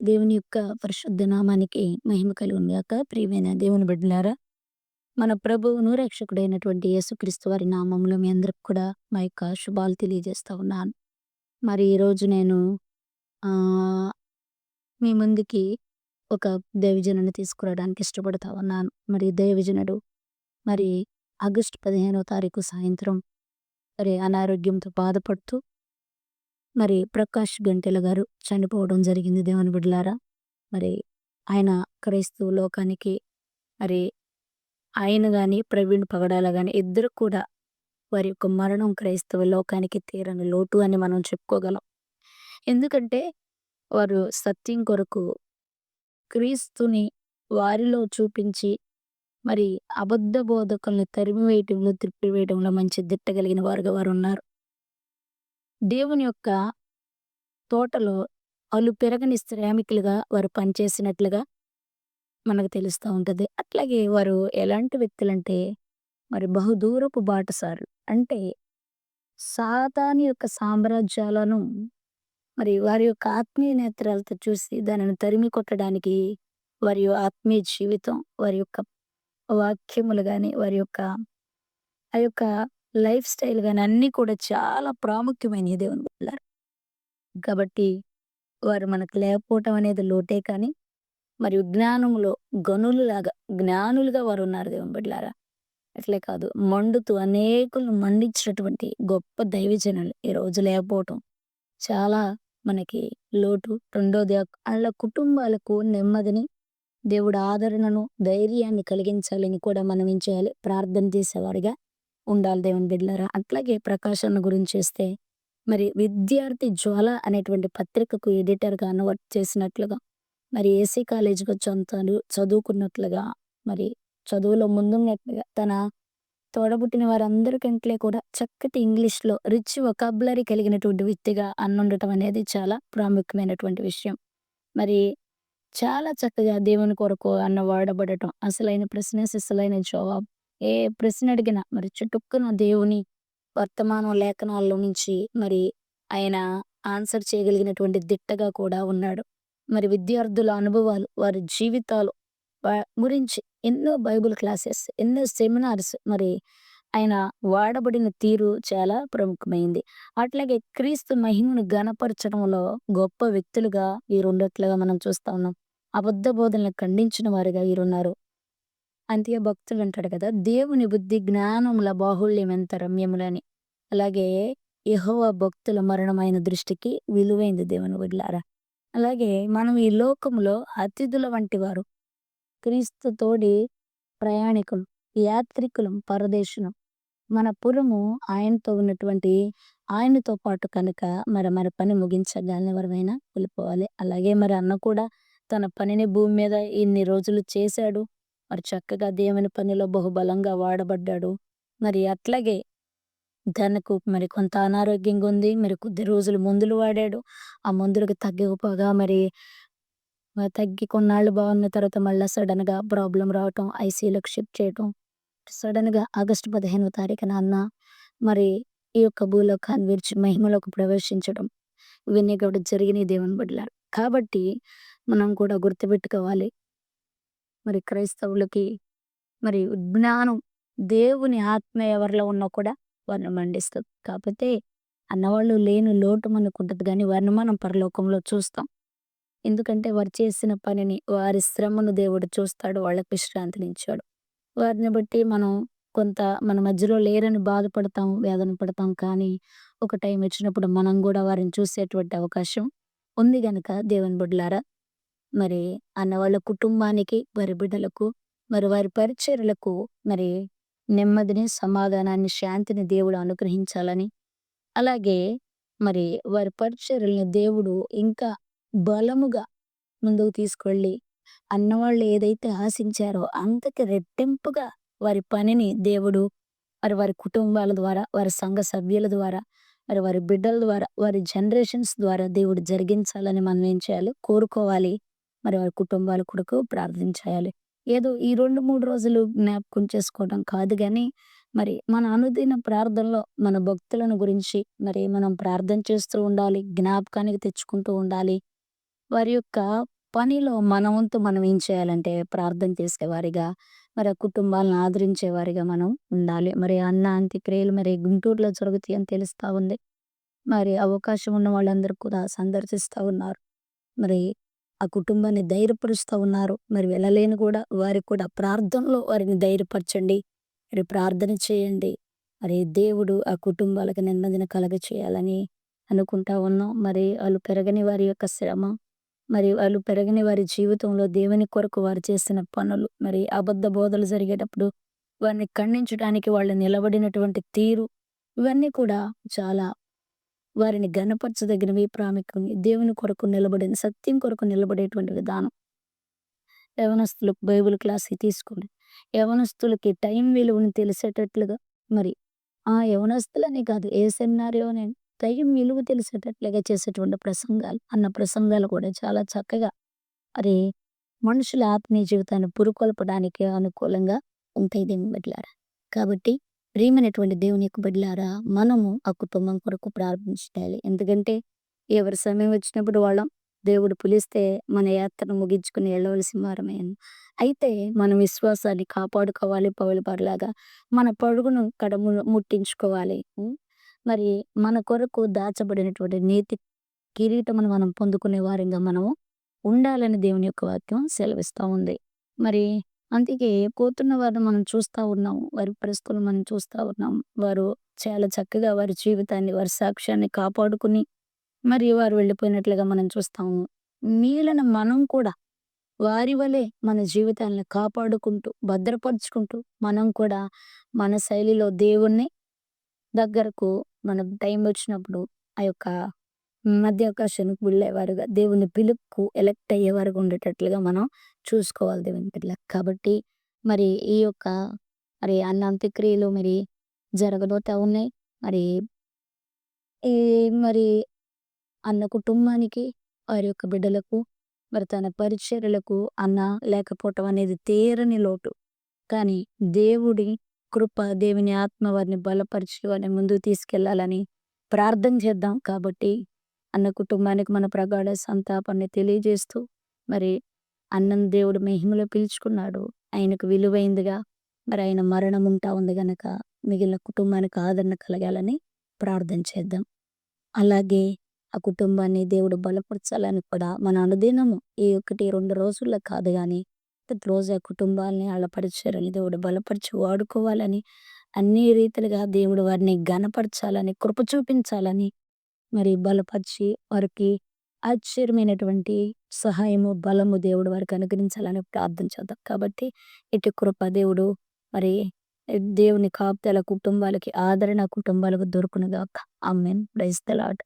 దేవుని యొక్క పరిశుద్ధ నామానికి మహిమ కలుగును గాక. ప్రియమైన దేవుని బిడ్డలారా, మన ప్రభువును రక్షకుడైనటువంటి యేసుక్రీస్తు వారి నామములో మీ అందరికి కూడా మా యొక్క శుభాలు తెలియజేస్తా ఉన్నాను. మరి ఈరోజు నేను ఆహ్, మీ ముందుకి ఒక దైవజనుడిని తీసుకురావడానికి ఇష్టపడతా ఉన్నాను. మరి దైవజనుడు మరి ఆగస్టు 15వ తారీఖు సాయంత్రం మరి అనారోగ్యంతో బాధపడుతూ మరి ప్రకాష్ గంటెల గారు చనిపోవడం జరిగింది దేవుని బిడ్డలారా. మరి ఆయన క్రైస్తవ లోకానికి మరి ఆయన గాని, ప్రవీణ్ పగడాల గాని ఇద్దరు కూడా వారి యొక్క మరణం క్రైస్తవ లోకానికి తీరని లోటు అని మనం చెప్పుకోగలం. ఎందుకంటే వారు సత్యం కొరకు క్రీస్తుని వారిలో చూపించి మరి అబద్ధ బోధకుల్ని తరిమివేయటంలో, త్రిప్పివేయటంలో మంచి దిట్ట కలిగిన వారుగా వారున్నారు. దేవుని యొక్క తోటలో అలుపెరగని శ్రామికులుగా వారు పనిచేసినట్లుగా మనకు తెలుస్తా ఉంటది. అట్లాగే వారు ఎలాంటి వ్యక్తులంటే, మరి బహుదూరపు బాటసారులు. అంటే సాతాను యొక్క సామ్రాజ్యాలను మరి వారి యొక్క ఆత్మీయ నేత్రాలతో చూసి దానిని తరిమి కొట్టడానికి వారి ఆత్మీయ జీవితం, వారి యొక్క వాక్యములు గాని, వారి యొక్క ఆ యొక్క లైఫ్ స్టైల్ గాని అన్నీ కూడా చాలా ప్రాముఖ్యమైనయి దేవుని బిడ్డలారా. కాబట్టి వారు మనకు లేకపోవటం అనేది లోటే కానీ, మరియు జ్ఞానములో జ్ఞానులుగా వారున్నారు దేవుని బిడ్డలారా. అట్లే కాదు మండుతూ అనేకులను మండించినటువంటి గొప్ప దైవజనులు ఈరోజు లేకపోవటం చాలా మనకి లోటు. రెండోది ఆళ్ళ కుటుంబాలకు నెమ్మదిని, దేవుడు ఆదరణను, ధైర్యాన్ని కలిగించాలని కూడా మనం ఏం చేయాలి? ప్రార్థన చేసేవారిగా ఉండాలి దేవుని బిడ్డలారా. అట్లాగే ప్రకాష్ అన్న గురించేస్తే మరి విద్యార్థి జ్వాల అనేటువంటి పత్రికకు ఎడిటర్‌గా వర్క్ చేసినట్లుగా, మరి ఏసీ కాలేజ్‌లో చదువుకున్నట్లుగా, మరి చదువులో ముందున్నట్లుగా తన తోడబుట్టిన వారందరికంటే కూడా చక్కటి ఇంగ్లీష్‌లో రిచ్ వొకాబులరీ కలిగినటువంటి వ్యక్తిగా అన్నుండటం అనేది చాలా ప్రాముఖ్యమైనటువంటి విషయం. మరి చాలా చక్కగా దేవుని కొరకు అన్న వాడబడటం, అసలైన ప్రశ్న సిసలైన జవాబు. ఏ ప్రశ్న అడిగినా మరి చటుక్కున దేవుని వర్తమానం లేఖనాల్లో నుంచి మరి ఆయన ఆన్సర్ చేయగలిగినటువంటి దిట్టగా కూడా ఉన్నాడు. మరి విద్యార్థుల అనుభవాలు, వారి జీవితాలు గురించి ఎన్నో బైబిల్ క్లాసెస్, ఎన్నో సెమినార్స్ మరి ఆయన వాడబడిన తీరు చాలా ప్రముఖమైంది. అట్లాగే క్రీస్తు మహిమను ఘనపరచడంలో గొప్ప వ్యక్తులుగా వీరున్నట్లుగా మనం చూస్తా ఉన్నాం. అబద్ధ బోధనలను ఖండించిన వారుగా వీరున్నారు. అంతే భక్తుడంటాడు కదా! దేవుని బుద్ధి జ్ఞానముల బాహుళ్యం ఎంత రమ్యములని. అలాగే యెహోవా భక్తుల మరణం ఆయన దృష్టికి విలువైంది దేవుని బిడ్డలారా. అలాగే మనం ఈ లోకములో అతిథుల వంటి వారు. క్రీస్తు తోడి ప్రయాణికులు, యాత్రికులం, పరదేశులం. మన పురము ఆయనతో ఉన్నటువంటి ఆయనతో పాటు కనుక మరి మన పని ముగించగానే ఎవరమైనా వెళ్ళిపోవాలి. అలాగే మరి అన్న కూడా తన పనిని భూమి మీద ఇన్ని రోజులు చేశాడు. మరి చక్కగా దేవుని పనిలో బహుబలంగా వాడబడ్డాడు. మరి అట్లాగే తనకు మరి కొంత అనారోగ్యంగా ఉంది. మరి కొద్ది రోజులు మందులు వాడాడు. ఆ మందులకు తగ్గకపోగా మరి తగ్గి కొన్నాళ్ళు బాగున్న తర్వాత మళ్ళా సడెన్‌గా ప్రాబ్లమ్ రావటం, ఐసీయూలోకి షిఫ్ట్ చేయటం. సడెన్‌గా ఆగస్టు 15వ తారీఖున అన్న మరి ఈ యొక్క భూలోకాన్ని విడిచి మహిమలోకి ప్రవేశించడం. ఇవన్నీ కూడా జరిగినాయి దేవుని బిడ్డలారా. కాబట్టి మనం కూడా గుర్తుపెట్టుకోవాలి. మరి క్రైస్తవులకి మరి జ్ఞానం, దేవుని ఆత్మ ఎవరిలో ఉన్నా కూడా వారిని మండిస్తది. కాపోతే అన్నవాళ్ళు లేని లోటు మనకుంటది గానీ వారిని మనం పరలోకంలో చూస్తాం. ఎందుకంటే వారు చేసిన పనిని, వారి శ్రమను దేవుడు చూస్తాడు. వాళ్ళకి విశ్రాంతినిచ్చాడు. వారిని బట్టి మనం కొంత మన మధ్యలో లేరని బాధపడతాం, వేదన పడతాం. కానీ ఒక టైం వచ్చినప్పుడు మనం గూడా వారిని చూసేటువంటి అవకాశం ఉంది గనక దేవుని బిడ్డలారా, మరి అన్నవాళ్ళ కుటుంబానికి, వారి బిడ్డలకు, మరి వారి పరిచర్యలకు మరి నెమ్మదిని, సమాధానాన్ని, శాంతిని దేవుడు అనుగ్రహించాలని, అలాగే మరి వారి పరిచర్యలను దేవుడు ఇంకా బలముగా ముందుకు తీసుకువెళ్ళి, అన్నవాళ్ళు ఏదైతే ఆశించారో అంతకి రెట్టింపుగా వారి పనిని దేవుడు మరి వారి కుటుంబాల ద్వారా, వారి సంఘ సభ్యుల ద్వారా, మరి వారి బిడ్డల ద్వారా, వారి జనరేషన్స్ ద్వారా దేవుడు జరిగించాలని మనం ఏం చేయాలి? కోరుకోవాలి. మరి వారి కుటుంబాల కొరకు ప్రార్థన చేయాలి. ఏదో ఈ 2, 3 రోజులు జ్ఞాపకం చేసుకోవడం కాదు గానీ, మరి మన అనుదిన ప్రార్థనలో మన భక్తులను గురించి మరి మనం ప్రార్థన చేస్తూ ఉండాలి. జ్ఞాపకానికి తెచ్చుకుంటూ ఉండాలి. వారి యొక్క పనిలో మన వంతు మనం ఏం చేయాలంటే ప్రార్థన చేసేవారిగా, మరి ఆ కుటుంబాలను ఆదరించేవారిగా మనం ఉండాలి. మరి అన్న అంత్యక్రియలు మరి గుంటూరులో జరుగుతాయని తెలుస్తా ఉంది. మరి అవకాశం ఉన్న వాళ్ళందరూ కూడా సందర్శిస్తా ఉన్నారు. మరి ఆ కుటుంబాన్ని ధైర్యపరుస్తా ఉన్నారు. మరి వెళ్ళలేని కూడా వారికి కూడా ప్రార్థనలో వారిని ధైర్యపరచండి. మరి ప్రార్థన చేయండి. మరి దేవుడు ఆ కుటుంబాలకు నెమ్మదిని కలగచేయాలని అనుకుంటా ఉన్నాం. మరి ఆళ్ళు పెరగని వారి యొక్క శ్రమ, మరి వాళ్ళు పెరగని వారి జీవితంలో దేవుని కొరకు వారు చేసిన పనులు, మరి అబద్ధ బోధలు జరిగేటప్పుడు వారిని ఖండించడానికి వాళ్ళు నిలబడినటువంటి తీరు, ఇవన్నీ కూడా చాలా వారిని ఘనపరచదగినవి, ప్రాముఖ్యంగా దేవుని కొరకు నిలబడిన సత్యం కొరకు నిలబడేటువంటి విధానం. యవనస్తులకు బైబిల్ క్లాస్‌కి తీసుకోండి. యవనస్తులకి టైం విలువను తెలిసేటట్లుగా మరి యవనస్తులనే కాదు ఏ సెమినారిలోనైనా టైం విలువ తెలిసేటట్లుగా చేసేటువంటి ప్రసంగాలు, అన్న ప్రసంగాలు కూడా చాలా చక్కగా మరి మనుషుల ఆత్మీయ జీవితాన్ని పురుకొల్పడానికి అనుకూలంగా ఉంటాయి దేవుని బిడ్డలారా. కాబట్టి ప్రియమైనటువంటి దేవుని యొక్క బిడ్డలారా, మనము ఆ కుటుంబం కొరకు ప్రార్థించాలి. ఎందుకంటే ఎవరి సమయం వచ్చినప్పుడు వాళ్ళం దేవుడు పిలిస్తే మన యాత్రను ముగించుకొని వెళ్ళవలసిన వారమే. అయితే మన విశ్వాసాన్ని కాపాడుకోవాలి పౌలు పరలాగా. మన పరుగును ముట్టించుకోవాలి. మరి మన కొరకు దాచబడినటువంటి నీతి కిరీటమును మనం పొందుకునే వారంగా మనము ఉండాలని దేవుని యొక్క వాక్యం సెలవిస్తా ఉంది. మరి అందుకే పోతున్న వారిని మనం చూస్తా ఉన్నాం. వారి పరిస్థితులు మనం చూస్తా ఉన్నాం. వారు చాలా చక్కగా వారి జీవితాన్ని, వారి సాక్ష్యాన్ని కాపాడుకుని మరి వారు వెళ్ళిపోయినట్లుగా మనం చూస్తాము. మిగిలిన మనం కూడా వారి వలె మన జీవితాలను కాపాడుకుంటూ, భద్రపరుచుకుంటూ మనం కూడా మన శైలిలో దేవుణ్ణి దగ్గరకు మనం టైం వచ్చినప్పుడు ఆ యొక్క మధ్యాకాశానికి వెళ్ళేవారుగా, దేవుని పిలుపుకు ఎలక్ట్ అయ్యేవారుగా ఉండేటట్లుగా మనం చూసుకోవాలి దేవుని బిడ్డలారా. కాబట్టి మరి ఈ యొక్క మరి అన్న అంత్యక్రియలు మరి జరగబోతా ఉన్నాయి. మరి ఈ మరి అన్న కుటుంబానికి, వారి యొక్క బిడ్డలకు, మరి తన పరిచర్యలకు అన్న లేకపోవటం అనేది తీరని లోటు. కానీ దేవుడి కృప, దేవుని ఆత్మ వారిని బలపరిచి వారిని ముందుకు తీసుకెళ్ళాలని ప్రార్థన చేద్దాం. కాబట్టి అన్న కుటుంబానికి మన ప్రగాఢ సంతాపాన్ని తెలియజేస్తూ, మరి అన్నను దేవుడు మహిమలో పిలుచుకున్నాడు. ఆయనకు విలువైందిగా మరి ఆయన మరణం ఉంటా ఉంది గనక మిగిలిన కుటుంబానికి ఆదరణ కలగాలని ప్రార్థన చేద్దాం. అలాగే ఆ కుటుంబాన్ని దేవుడు బలపరచాలని కూడా మన అనుదినము ఈ 1, 2 రోజుల్లో కాదు గానీ, ప్రతిరోజు ఆ కుటుంబాల్ని ఆళ్ళ పరిచర్యని దేవుడు బలపరిచి వాడుకోవాలని, అన్ని రీతిలుగా దేవుడు వారిని ఘనపరచాలని, కృప చూపించాలని, మరి బలపరిచి వారికి ఆశ్చర్యమైనటువంటి సహాయము, బలము దేవుడు వారికి అనుగ్రహించాలని ప్రార్థన చేద్దాం. కాబట్టి ఇటు కృప దేవుడు మరి దేవుని కాపుదల కుటుంబాలకి, ఆదరణ కుటుంబాలకు దొరుకునుగాక. ఆమేన్. Praise the lord.